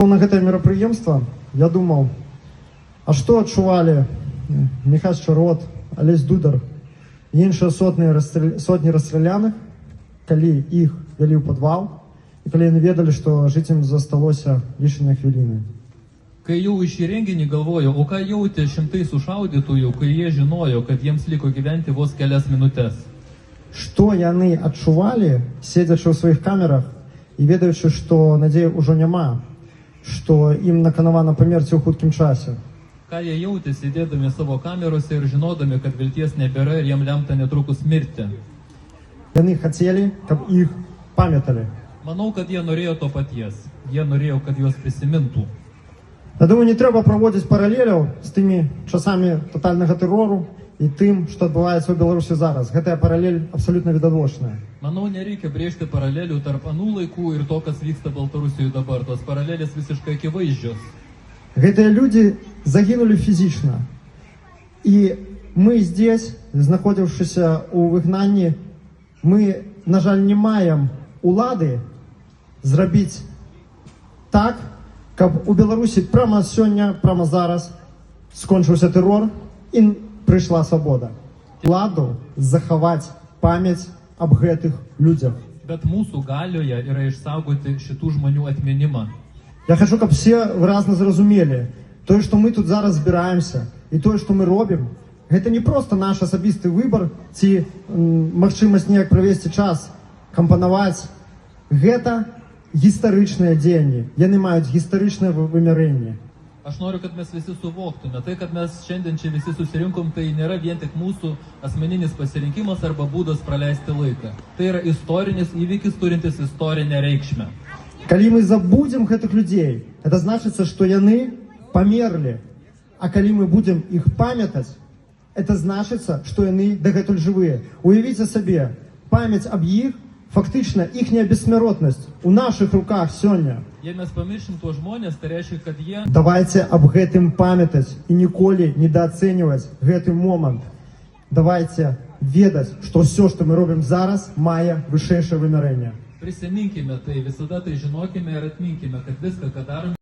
На гэтае мерапрыемства я думаў, а што адчувалі Міхась Чарот, Алесь Дудар і іншыя сотні расстраляных, калі іх вялі ў падвал і калі яны ведалі, што жыць ім засталося лічаныя хвіліны. Kai jau iš į renginį galvojo, o ką jautė šimtai sušaudytųjų, kai jie žinojo, kad jiems liko gyventi vos kelias minutės. Што яны адчувалі, седзячы ў сваіх камерах і ведаючы, што надзеі ўжо няма, што ім наканавана памерці ў хуткім часе. Ką jie jautė, sėdėdami savo kamerose ir žinodami, kad vilties nebėra ir jiem lemta netrukus mirti. Яны хацелі, каб іх памяталі. Manau, kad jie norėjo to paties. Jie norėjo, kad juos prisimintų. Я думаю, не трэба праводзіць паралеляў з тымі часамі татальнага тэрору і тым, што адбываецца ў Беларусі зараз. Гэтая паралель абсалютна відавочная. Manau, nereikia brėžti paralelių tarp anų laikų ir to, kas vyksta Baltarusijoje dabar. Tos paralelės visiškai akivaizdžios. Гэтыя людзі загінулі фізічна. І мы здесь, знаходзіўшыся ў выгнанні, мы, на жаль, не маем улады зрабіць так, каб у Беларусі прямо сёння, прямо зараз скончыўся тэрор і прыйшла свабода. Уладу захаваць памяць аб гэтых людзях. Bet mūsų galioje yra išsaugoti šitų žmonių atminimą. Я хочу, каб все выразна зразумелі, тое, што мы тут зараз збіраемся, і тое, што мы робім, гэта не проста наш асабісты выбар ці магчымасць неяк правесці час, кампанаваць. Гэта гістарычныя дзеянні. Яны маюць гістарычнае вымярэнне. Aš noriu, kad mes visi suvoktume. Tai, kad mes šiandien čia visi susirinkom, tai nėra vien tik mūsų asmeninis pasirinkimas arba būdas praleisti laiką. Tai yra istorinis įvykis, turintis istorinę reikšmę. Калі мы забудзем гэтых людзей, это значыцца, што яны памерлі. А калі мы будзем іх памятаць, это значыцца, што яны дагэтуль жывыя. Уявіце сабе, памяць аб іх, фактычна іхняя бессмяротнасць у нашых руках сёння. Jei mes pamiršim tuos žmonės, tai reiškia, kad jie... Давайте аб гэтым памятаць і ніколі недаацэньваць гэты момант. Давайте ведаць, што ўсё, што мы робім зараз, мае вышэйшае вымярэнне. Prisiminkime tai, visada tai žinokime ir atminkime, kad viską, ką darome...